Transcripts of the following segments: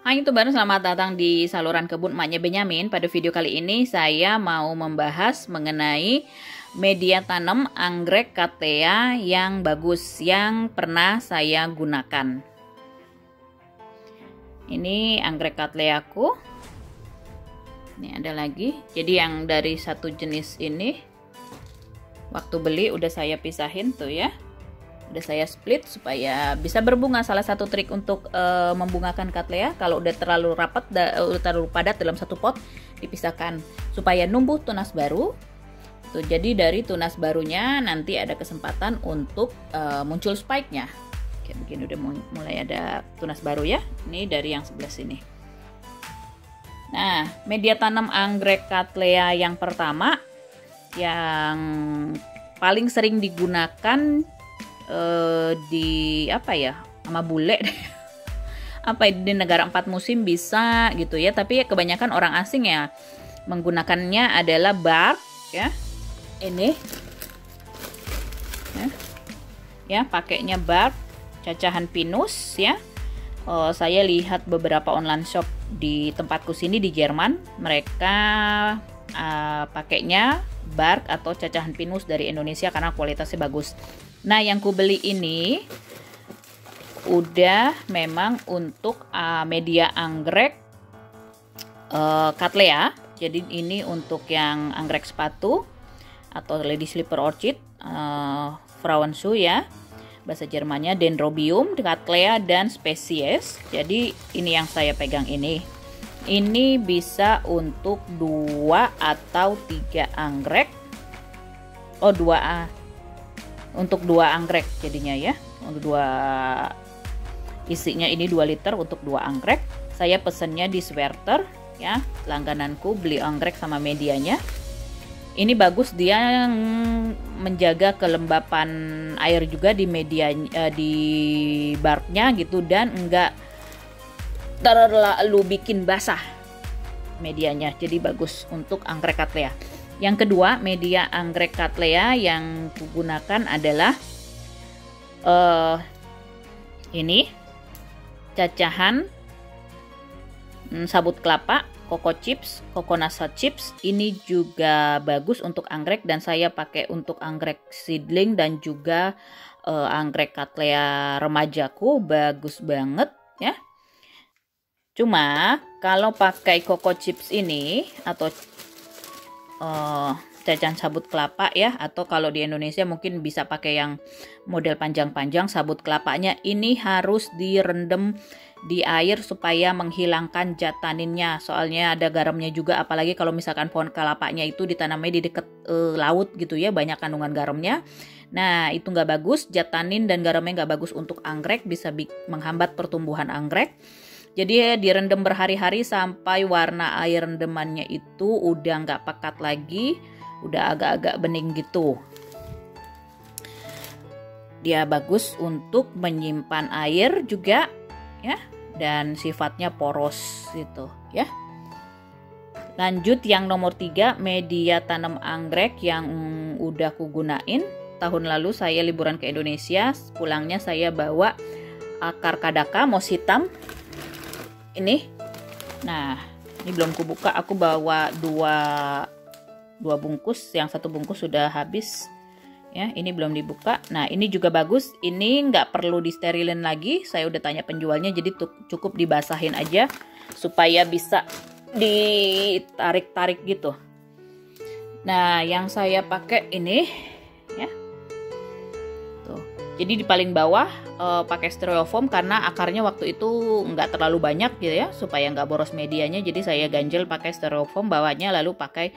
Hai YouTuber, selamat datang di saluran kebun emaknya Benyamin. Pada video kali ini saya mau membahas mengenai media tanam anggrek Cattleya yang bagus yang pernah saya gunakan. Ini anggrek Cattleyaku. Ini ada lagi. Jadi yang dari satu jenis ini waktu beli udah saya pisahin tuh ya. Udah saya split supaya bisa berbunga. Salah satu trik untuk membungakan Cattleya, kalau udah terlalu rapat, udah terlalu padat dalam satu pot, dipisahkan supaya numbuh tunas baru. Tuh, jadi dari tunas barunya nanti ada kesempatan untuk muncul spike-nya. Kayak begini udah mulai ada tunas baru ya. Ini dari yang sebelah sini. Nah, media tanam anggrek Cattleya yang pertama yang paling sering digunakan di apa ya, sama bule apa di negara 4 musim bisa gitu ya, tapi kebanyakan orang asing ya menggunakannya adalah bark ya, ini ya pakainya bark cacahan pinus ya. Saya lihat beberapa online shop di tempatku sini di Jerman, mereka pakainya bark atau cacahan pinus dari Indonesia karena kualitasnya bagus. Nah, yang ku beli ini udah memang untuk media anggrek Cattleya. Jadi ini untuk yang anggrek sepatu atau lady slipper orchid, Frauenschuh ya. Bahasa Jermannya Dendrobium, Cattleya dan spesies. Jadi ini yang saya pegang ini. Ini bisa untuk 2 atau 3 anggrek. Oh, 2 untuk 2 anggrek jadinya ya. Untuk 2 isinya ini 2 liter untuk 2 anggrek. Saya pesennya di Swerter ya, langgananku, beli anggrek sama medianya. Ini bagus, dia menjaga kelembapan air juga di media di barknya gitu, dan enggak terlalu bikin basah medianya. Jadi bagus untuk anggrek Cattleya. Yang kedua, media anggrek Cattleya yang kugunakan adalah ini cacahan sabut kelapa, cocoa chips, coconut chips. Ini juga bagus untuk anggrek, dan saya pakai untuk anggrek seedling dan juga anggrek Cattleya remajaku, bagus banget ya. Cuma kalau pakai cocoa chips ini atau cacahan sabut kelapa ya, atau kalau di Indonesia mungkin bisa pakai yang model panjang-panjang, sabut kelapanya ini harus direndam di air supaya menghilangkan zat taninnya, soalnya ada garamnya juga, apalagi kalau misalkan pohon kelapanya itu ditanamnya di dekat laut gitu ya, banyak kandungan garamnya. Nah, itu nggak bagus, zat tanin dan garamnya nggak bagus untuk anggrek, bisa menghambat pertumbuhan anggrek. Jadi direndam berhari-hari sampai warna air rendemannya itu udah nggak pekat lagi, udah agak-agak bening gitu. Dia bagus untuk menyimpan air juga ya, dan sifatnya poros gitu ya. Lanjut yang nomor 3, media tanam anggrek yang udah kugunain. Tahun lalu saya liburan ke Indonesia, pulangnya saya bawa akar kadaka moss hitam. Ini, nah ini belum kubuka, aku bawa dua bungkus, yang satu bungkus sudah habis ya, ini belum dibuka. Nah ini juga bagus, ini nggak perlu disterilin lagi, saya udah tanya penjualnya, jadi cukup dibasahin aja supaya bisa ditarik-tarik gitu. Nah yang saya pakai ini ya, tuh, jadi di paling bawah pakai styrofoam karena akarnya waktu itu nggak terlalu banyak gitu ya, supaya nggak boros medianya, jadi saya ganjel pakai styrofoam bawahnya, lalu pakai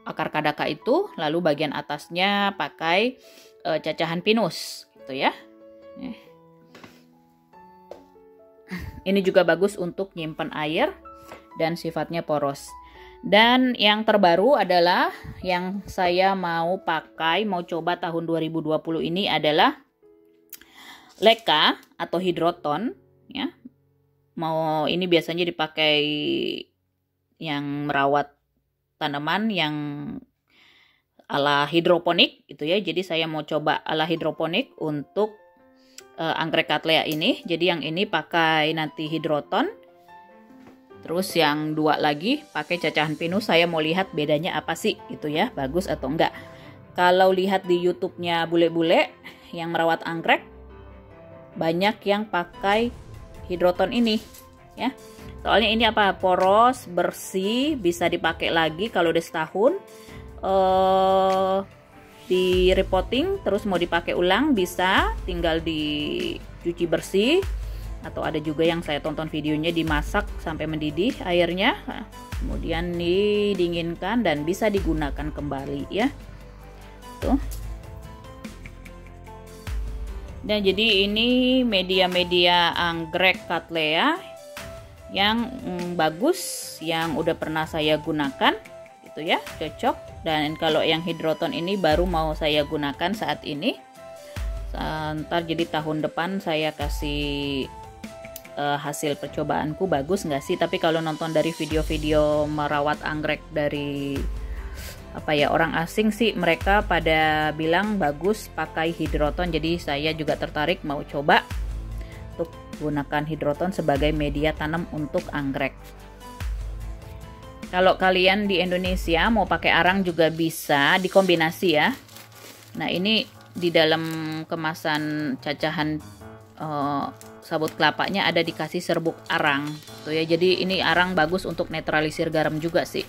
akar kadaka itu, lalu bagian atasnya pakai cacahan pinus gitu ya. Ini juga bagus untuk nyimpen air dan sifatnya poros. Dan yang terbaru adalah yang saya mau pakai, mau coba tahun 2020 ini adalah Leka atau hidroton ya. Mau ini biasanya dipakai yang merawat tanaman yang ala hidroponik gitu ya. Jadi saya mau coba ala hidroponik untuk anggrek Cattleya ini. Jadi yang ini pakai nanti hidroton. Terus yang 2 lagi pakai cacahan pinus. Saya mau lihat bedanya apa sih gitu ya, bagus atau enggak. Kalau lihat di YouTube-nya bule-bule yang merawat anggrek, banyak yang pakai hidroton ini ya. Soalnya ini apa, poros, bersih, bisa dipakai lagi kalau udah setahun. Di repotting terus mau dipakai ulang bisa, tinggal dicuci bersih, atau ada juga yang saya tonton videonya dimasak sampai mendidih airnya, kemudian didinginkan dan bisa digunakan kembali ya. Tuh. Dan jadi ini media-media anggrek Cattleya yang bagus, yang udah pernah saya gunakan gitu ya, cocok. Dan kalau yang hidroton ini baru mau saya gunakan saat ini. Ntar jadi tahun depan saya kasih hasil percobaanku bagus nggak sih. Tapi kalau nonton dari video-video merawat anggrek dari orang asing sih, mereka pada bilang bagus pakai hidroton. Jadi saya juga tertarik mau coba untuk gunakan hidroton sebagai media tanam untuk anggrek. Kalau kalian di Indonesia mau pakai arang juga bisa dikombinasi ya. Nah ini di dalam kemasan cacahan sabut kelapanya ada dikasih serbuk arang tuh ya. Jadi ini arang bagus untuk netralisir garam juga sih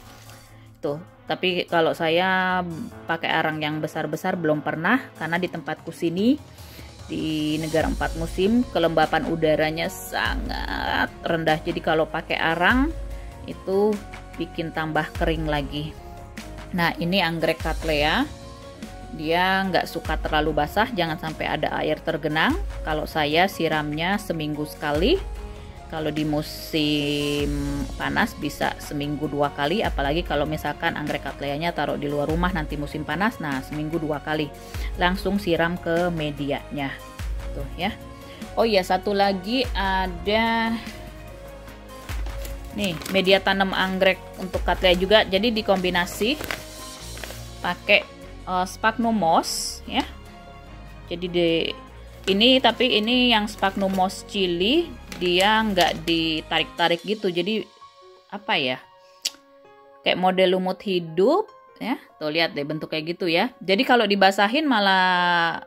tuh. Tapi kalau saya pakai arang yang besar-besar belum pernah, karena di tempatku sini di negara 4 musim kelembapan udaranya sangat rendah. Jadi kalau pakai arang itu bikin tambah kering lagi. Nah ini anggrek Cattleya, dia nggak suka terlalu basah, jangan sampai ada air tergenang. Kalau saya siramnya seminggu sekali, kalau di musim panas bisa seminggu 2 kali. Apalagi kalau misalkan anggrek Cattleyanya taruh di luar rumah nanti musim panas, nah seminggu 2 kali langsung siram ke medianya tuh ya. Oh iya, satu lagi ada nih media tanam anggrek untuk Cattleya juga. Jadi dikombinasi pakai sphagnum moss ya. Jadi tapi ini yang sphagnum moss chili, dia nggak ditarik-tarik gitu. Jadi apa ya, kayak model lumut hidup ya. Tuh lihat deh bentuk kayak gitu ya. Jadi kalau dibasahin malah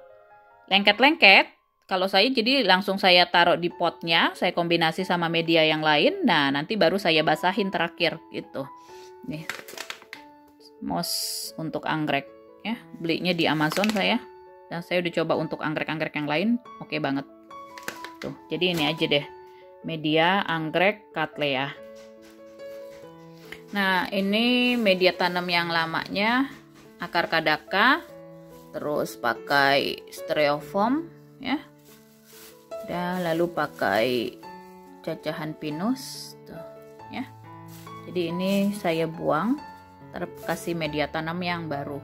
lengket-lengket. Kalau saya jadi langsung saya taruh di potnya, saya kombinasi sama media yang lain. Nah, nanti baru saya basahin terakhir gitu. Nih. Moss untuk anggrek ya. Belinya di Amazon saya. Dan saya udah coba untuk anggrek-anggrek yang lain, oke banget. Tuh, jadi ini aja deh. Media anggrek Cattleya. Nah, ini media tanam yang lamanya akar kadaka, terus pakai styrofoam ya. Dan lalu pakai cacahan pinus tuh ya. Jadi ini saya buang, kasih media tanam yang baru.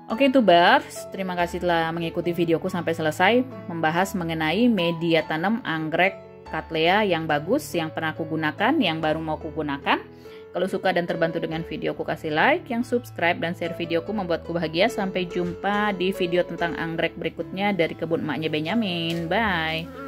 Oke tubers, terima kasih telah mengikuti videoku sampai selesai, membahas mengenai media tanam anggrek Cattleya yang bagus, yang pernah aku gunakan, yang baru mau aku gunakan. Kalau suka dan terbantu dengan videoku, kasih like, yang subscribe dan share videoku membuatku bahagia. Sampai jumpa di video tentang anggrek berikutnya dari kebun emaknya Benyamin. Bye!